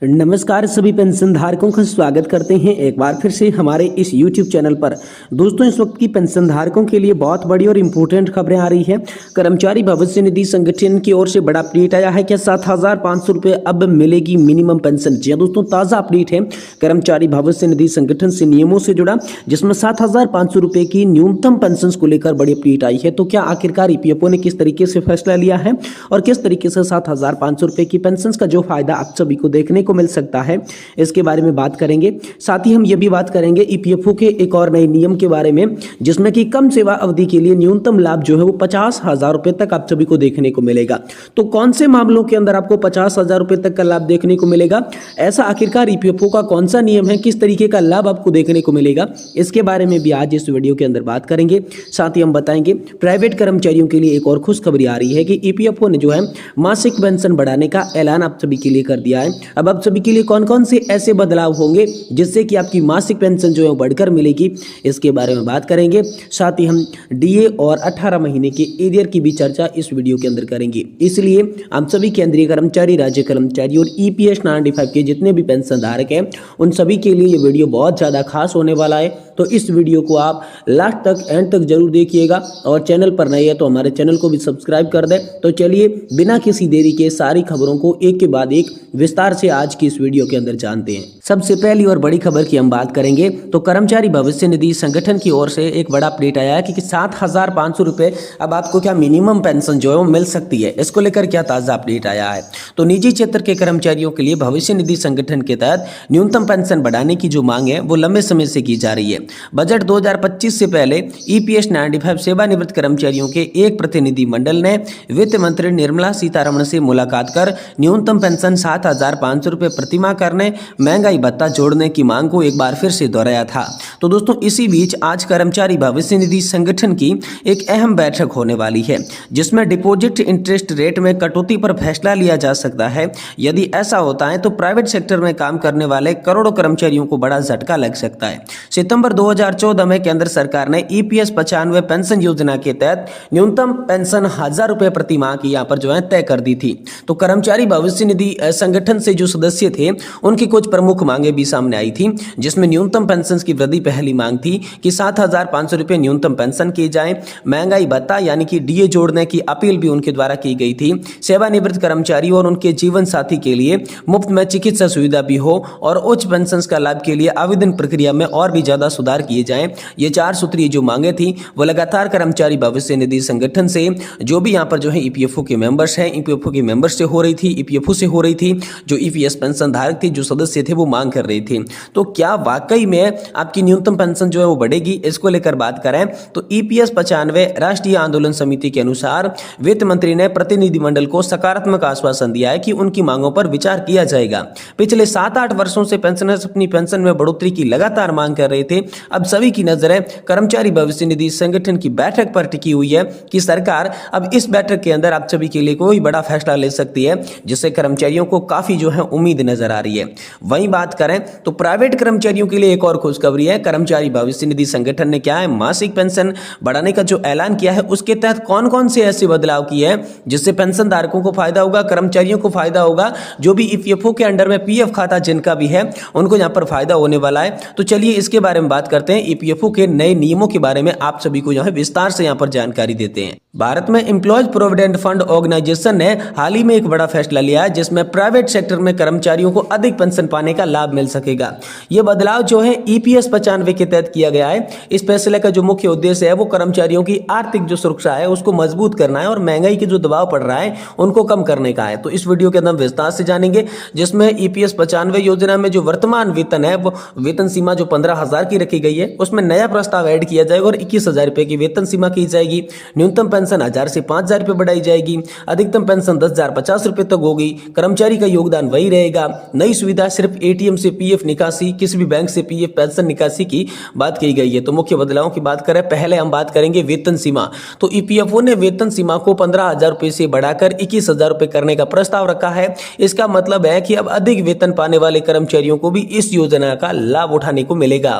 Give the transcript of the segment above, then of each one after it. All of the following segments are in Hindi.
नमस्कार सभी पेंशन धारकों का स्वागत करते हैं एक बार फिर से हमारे इस YouTube चैनल पर। दोस्तों, इस वक्त की पेंशन धारकों के लिए बहुत बड़ी और इम्पोर्टेंट खबरें आ रही है। कर्मचारी भविष्य निधि संगठन की ओर से बड़ा अपडेट आया है कि 7,500 रुपये अब मिलेगी मिनिमम पेंशन। जी दोस्तों, ताज़ा अपडेट है कर्मचारी भविष्य निधि संगठन से नियमों से जुड़ा, जिसमें 7,500 रुपये की न्यूनतम पेंशन को लेकर बड़ी अपडेट आई है। तो क्या आखिरकार ईपीएफओ ने किस तरीके से फैसला लिया है और किस तरीके से 7,500 रुपये की पेंशन का जो फायदा आप सभी को देखने मिल सकता है, इसके बारे में बात करेंगे। साथ ही हम ये भी बात करेंगे ईपीएफओ के एक और नए नियम के बारे में, जिसमें कि कम सेवा अवधि के लिए न्यूनतम लाभ जो है वो 50,000 रुपए तक आप सभी को देखने को मिलेगा। तो कौन से मामलों के अंदर आपको 50,000 रुपए तक का लाभ देखने को मिलेगा, ऐसा आखिरकार ईपीएफओ का कौन सा नियम है, किस तरीके का लाभ आपको देखने को मिलेगा, इसके बारे में भी आज इस वीडियो के अंदर बात करेंगे। साथ ही हम बताएंगे प्राइवेट कर्मचारियों के लिए एक और खुशखबरी आ रही है कि ईपीएफओ ने जो है मासिक पेंशन बढ़ाने का ऐलान आप सभी के लिए कर दिया है। अब आप सभी के लिए कौन कौन से ऐसे बदलाव होंगे जिससे कि आपकी मासिक पेंशन जो है बढ़कर मिलेगी, इसके बारे में बात करेंगे। साथ ही हम डीए और 18 महीने के एरियर की भी चर्चा इस वीडियो के अंदर करेंगे। इसलिए हम सभी केंद्रीय कर्मचारी, राज्य कर्मचारी और ईपीएस 95 के जितने भी पेंशन धारक हैं, उन सभी के लिए ये वीडियो बहुत ज़्यादा खास होने वाला है। तो इस वीडियो को आप लास्ट तक, एंड तक जरूर देखिएगा और चैनल पर नए है तो हमारे चैनल को भी सब्सक्राइब कर दें। तो चलिए बिना किसी देरी के सारी खबरों को एक के बाद एक विस्तार से आज की इस वीडियो के अंदर जानते हैं। सबसे पहली और बड़ी खबर की हम बात करेंगे तो कर्मचारी भविष्य निधि संगठन की ओर से एक बड़ा अपडेट आया है कि 7,500 रुपए अब आपको क्या मिनिमम पेंशन जो है वो मिल सकती है। इसको लेकर क्या ताजा अपडेट आया है, तो निजी क्षेत्र के कर्मचारियों के लिए भविष्य निधि संगठन के तहत न्यूनतम पेंशन बढ़ाने की जो मांग है वो लंबे समय से की जा रही है। बजट 2025 से पहले ईपीएस 95 सेवानिवृत्त कर्मचारियों के एक प्रतिनिधिमंडल ने वित्त मंत्री निर्मला सीतारमण से मुलाकात कर न्यूनतम पेंशन 7,500 रुपये प्रतिमाह करने, महंगाई भत्ता जोड़ने की मांग को एक बार फिर से दोहराया था। तो दोस्तों, इसी बीच आज कर्मचारी भविष्य निधि संगठन की एक अहम बैठक होने वाली है, जिसमें डिपॉजिट इंटरेस्ट रेट में कटौती पर फैसला लिया जा सकता है। यदि ऐसा होता है तो प्राइवेट सेक्टर में काम करने वाले करोड़ों कर्मचारियों को बड़ा झटका लग सकता है। सितंबर 2014 में केंद्र सरकार ने ईपीएस 95 पेंशन योजना के तहत न्यूनतम पेंशन 1,000 रुपये प्रति माह की यहाँ पर जो है तय कर दी थी। तो कर्मचारी भविष्य निधि संगठन से जो सदस्य थे, उनकी कुछ प्रमुख मांगे भी सामने आई थी, जिसमें न्यूनतम पेंशन की वृद्धि पहली मांग थी कि 7,500 रुपये न्यूनतम पेंशन की जाए। महंगाई भत्ता यानी कि डीए जोड़ने की अपील भी उनके द्वारा की गई थी। सेवानिवृत्त कर्मचारी और उनके जीवन साथी के लिए मुफ्त में चिकित्सा सुविधा भी हो और उच्च पेंशन का लाभ के लिए आवेदन प्रक्रिया में और भी ज्यादा सुधार किए जाएं। ये 4 सूत्रीय जो मांगे थी वो लगातार कर्मचारी भविष्य निधि संगठन से, जो भी यहाँ पर जो है ईपीएफओ के मेंबर्स हैं, ईपीएफओ के मेंबर्स से हो रही थी, ईपीएफओ से हो रही थी, जो ईपीएस पेंशन धारक थे, जो सदस्य थे, वो मांग कर रहे थे। तो क्या वाकई में आपकी न्यूनतम पेंशन जो है वो बढ़ेगी, इसको लेकर बात करें तो ईपीएस 95 राष्ट्रीय आंदोलन समिति के अनुसार वित्त मंत्री ने प्रतिनिधिमंडल को सकारात्मक आश्वासन दिया है कि उनकी मांगों पर विचार किया जाएगा। पिछले 7-8 वर्षों से पेंशनर्स अपनी पेंशन में बढ़ोतरी की लगातार मांग कर रहे थे। अब सभी की नजरें कर्मचारी भविष्य निधि संगठन की बैठक पर टिकी हुई है कि सरकार अब इस बैठक के अंदर आप सभी के लिए कोई बड़ा फैसला ले सकती है, जिससे कर्मचारियों को काफी जो है उम्मीद नजर आ रही है। वहीं बात करें तो प्राइवेट कर्मचारियों के लिए एक और खुशखबरी है। कर्मचारी भविष्य निधि संगठन ने क्या है, मासिक पेंशन बढ़ाने का जो ऐलान किया है, उसके तहत कौन कौन से ऐसे बदलाव किए हैं जिससे पेंशन धारकों को फायदा होगा, कर्मचारियों को फायदा होगा, जो भी ईपीएफओ के अंडर में पीएफ खाता जिनका भी है उनको यहाँ पर फायदा होने वाला है। तो चलिए इसके बारे में बात करते हैं। ईपीएफओ के नए नियमों के बारे में आप सभी को यहाँ विस्तार से यहाँ पर जानकारी देते हैं। भारत में एम्प्लॉयज प्रोविडेंट फंड ऑर्गेनाइजेशन ने हाल ही में एक बड़ा फैसला लिया है, जिसमें प्राइवेट सेक्टर में कर्मचारियों को अधिक पेंशन पाने का लाभ मिल सकेगा। यह बदलाव जो है ईपीएस 95 के तहत किया गया है। इस फैसले का जो मुख्य उद्देश्य है वो कर्मचारियों की आर्थिक जो सुरक्षा है उसको मजबूत करना है और महंगाई की जो दबाव पड़ रहा है उनको कम करने का है। तो इस वीडियो के अंदर विस्तार से जानेंगे, जिसमें ईपीएस 95 योजना में जो वर्तमान वेतन है, वो वेतन सीमा जो 15,000 की रखी गई है, उसमें नया प्रस्ताव ऐड किया जाएगा और 21,000 रुपए की वेतन सीमा की जाएगी। न्यूनतम पेंशन 1,000 से 5,000 रुपए बढ़ाई जाएगी। अधिकतम पेंशन 10,050 रुपए तक होगी। कर्मचारी का योगदान वही रहेगा। नई सुविधा सिर्फ एटीएम से पीएफ निकासी, किसी भी बैंक से पीएफ पेंशन निकासी की बात की गई है। तो मुख्य बदलावों की बात करें, पहले हम बात करेंगे वेतन सीमा। तो ईपीएफओ ने वेतन सीमा को 15,000 रुपए से बढ़ाकर 21,000 रुपए करने का प्रस्ताव रखा है। इसका मतलब है कि अब अधिक वेतन पाने वाले कर्मचारियों को भी इस योजना का लाभ उठाने को मिलेगा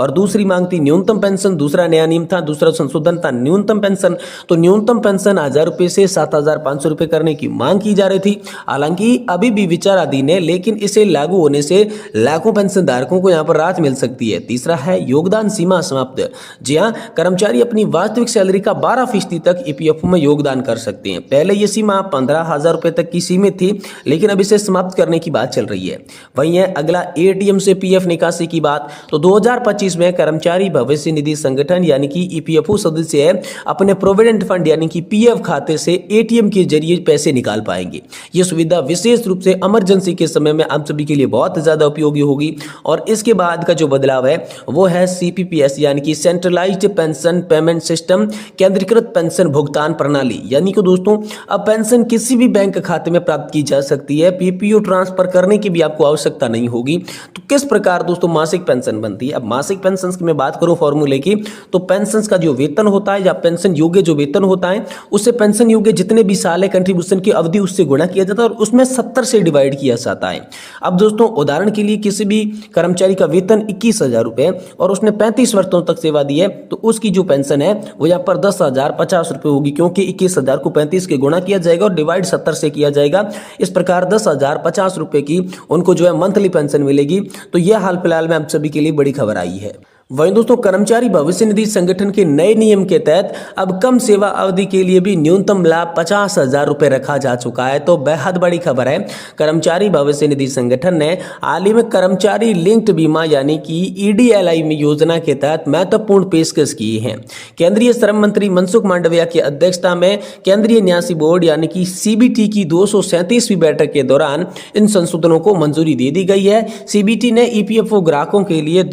और दूसरी मांग थी न्यूनतम पेंशन। दूसरा नया नियम था, दूसरा संशोधन था न्यूनतम पेंशन। तो न्यूनतम पेंशन 1000 रुपये से 7500 रुपये करने की मांग की जा रही थी। हालांकि अभी भी विचाराधीन है, लेकिन इसे लागू होने से लाखों पेंशन धारकों को यहाँ पर राहत मिल सकती है। तीसरा है योगदान सीमा समाप्त। जी हाँ, कर्मचारी अपनी वास्तविक सैलरी का 12% तक ईपीएफओ में योगदान कर सकते हैं। पहले ये सीमा 15,000 रुपये तक की सीमित थी, लेकिन अब इसे समाप्त करने की बात चल रही है। वहीं है अगला एटीएम से पीएफ निकासी की बात। तो 2025 में कर्मचारी भविष्य निधि संगठन यानी कि ईपीएफओ सदस्य अपने प्रोविडेंट फंड यानी कि पीएफ खाते से एटीएम के जरिए पैसे निकाल पाएंगे। यह सुविधा विशेष रूप से इमरजेंसी के समय में आप सभी के लिए बहुत ज्यादा उपयोगी होगी। और इसके बाद का जो बदलाव है वो है सीपीपीएस यानी कि सेंट्रलाइज्ड पेंशन पेमेंट सिस्टम, केंद्रीकृत पेंशन भुगतान प्रणाली। यानी कि दोस्तों अब पेंशन किसी भी बैंक खाते में प्राप्त की जा सकती है, पीपीओ ट्रांसफर करने की भी आपको आवश्यकता नहीं होगी। तो किस प्रकार दोस्तों मासिक पेंशन बनती है? अब मासिक पेंशन की मैं बात करूं फॉर्मूले की, तो पेंशन का जो वेतन होता है या पेंशन योग्य जो वेतन होता है उससे पेंशन योग्य जितने भी साल है कंट्रीब्यूशन की अवधि उससे गुणा किया जाता है और उसमें 70 से डिवाइड किया जाता है। अब दोस्तों उदाहरण के लिए किसी भी कर्मचारी का वेतन 21,000 रुपए और उसने 35 वर्षों तक सेवा दी है, तो उसकी जो पेंशन है वो यहाँ पर 10,050 रुपए होगी, क्योंकि 21,000 को 35 के गुणा किया जाएगा और डिवाइड 70 से किया जाएगा। इस प्रकार 10,050 रुपए की उनको जो है मंथली पेंशन मिलेगी। तो यह हाल फिलहाल में आप सभी के लिए बड़ी खबर आई है। वहीं दोस्तों कर्मचारी भविष्य निधि संगठन के नए नियम के तहत अब कम सेवा अवधि के लिए भी न्यूनतम लाभ 50,000 रुपए रखा जा चुका है। तो बेहद बड़ी खबर है। कर्मचारी भविष्य निधि संगठन ने हाल ही में कर्मचारी लिंक्ड बीमा यानी कि ईडीएलआई में योजना के तहत महत्वपूर्ण पेशकश की है। केंद्रीय श्रम मंत्री मनसुख मांडविया की अध्यक्षता में केंद्रीय न्यासी बोर्ड यानी कि सीबीटी की 237वीं बैठक के दौरान इन संशोधनों को मंजूरी दे दी गई है। सीबीटी ने ईपीएफओ ग्राहकों के लिए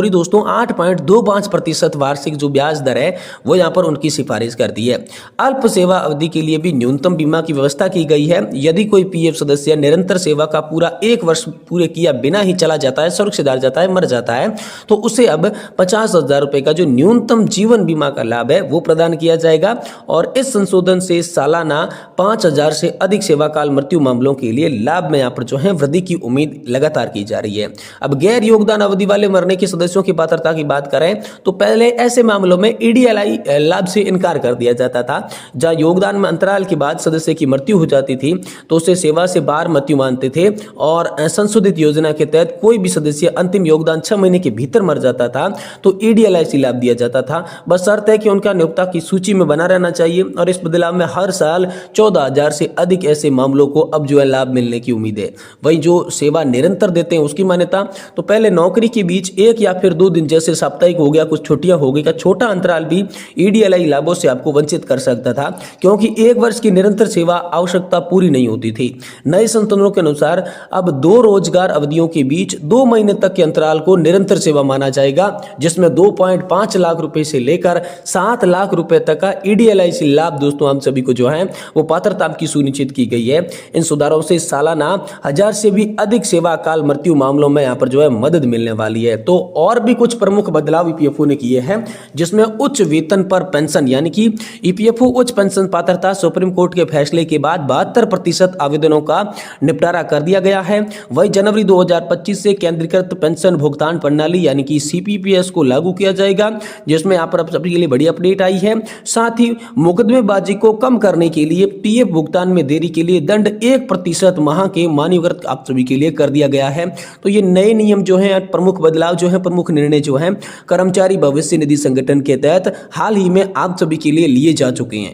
8.25% वार्षिक जो ब्याज दर है वो यहां पर उनकी सिफारिश कर दी है। अल्प सेवा अवधि के लिए भी न्यूनतम बीमा की व्यवस्था की गई है। यदि कोई पीएफ सदस्य निरंतर सेवा का पूरा 1 वर्ष पूरे किया बिना ही चला जाता है, सड़क से जाता है, मर जाता है, तो उसे अब 50,000 रुपए का जो न्यूनतम जीवन बीमा का लाभ है वो प्रदान किया जाएगा। और इस संशोधन से सालाना 5,000 से अधिक सेवा काल मृत्यु मामलों के लिए लाभ में यहां पर जो है वृद्धि की उम्मीद लगातार की जा रही है। अब गैर योगदान अवधि वाले मरने के सदस्यों की पात्रता की बात करें तो पहले ऐसे मामलों में ईडीएलआई लाभ से इनकार कर दिया जाता था। जहां योगदान में अंतराल के बाद सदस्य की मृत्यु हो जाती थी तो उसे सेवा से बाहर मृत्यु मानते थे। और संशोधित योजना के तहत कोई भी सदस्य अंतिम योगदान 6 महीने के भीतर मर जाता था तो ईडीएलआई से लाभ दिया जाता था। बस शर्त है कि उनका नियोक्ता की सूची में बना रहना चाहिए। और इस बदलाव में हर साल 14,000 से अधिक ऐसे मामलों को अब जो है लाभ मिलने की उम्मीद है। वहीं जो सेवा निरंतर देते हैं उसकी मान्यता, तो पहले नौकरी के बीच 1 या फिर 2 दिन जैसे साप्ताहिक हो गया, कुछ छुट्टियां हो गई का छोटा अंतराल भी ईडीएलआई लाभों से आपको वंचित कर सकता था, क्योंकि 1 वर्ष की निरंतर सेवा आवश्यकता पूरी नहीं होती थी। नए संशोधनों के अनुसार अब 2 रोजगार अवधियों के बीच 2 महीने तक के अंतराल को निरंतर सेवा माना जाएगा, जिसमें 2.5 लाख रुपए से लेकर 7 लाख रुपए तक का ईडीएलआई से लाभ दोस्तों हम सभी को जो है वो पात्रता की सुनिश्चित की गई है। इन सुधारों से सालाना 1000 से भी अधिक सेवा काल मृत्यु मामलों में यहाँ पर जो है मदद मिलने वाली है। तो और भी कुछ प्रमुख बदलाव ईपीएफओ ने किए हैं, जिसमें उच्च वेतन पर पेंशन यानी कि ईपीएफओ उच्च पेंशन पात्रता सुप्रीम कोर्ट के फैसले के बाद 72% आवेदनों का निपटारा कर दिया गया है। वही जनवरी 2025 से केंद्रीकृत पेंशन भुगतान प्रणाली यानी कि सीपीपीएस को लागू किया जाएगा, जिसमें यहाँ पर अब सभी के लिए बड़ी अपडेट आई है। साथ ही मुकदमेबाजी को कम करने के लिए पीएफ भुगतान में देरी के लिए दंड 1% माह के मान्यकृत आप सभी के लिए कर दिया गया है। तो ये नए नियम जो है, प्रमुख बदलाव जो है, प्रमुख निर्णय जो है कर्मचारी भविष्य निधि संगठन के तहत हाल ही में आप सभी के लिए लिए जा चुके हैं।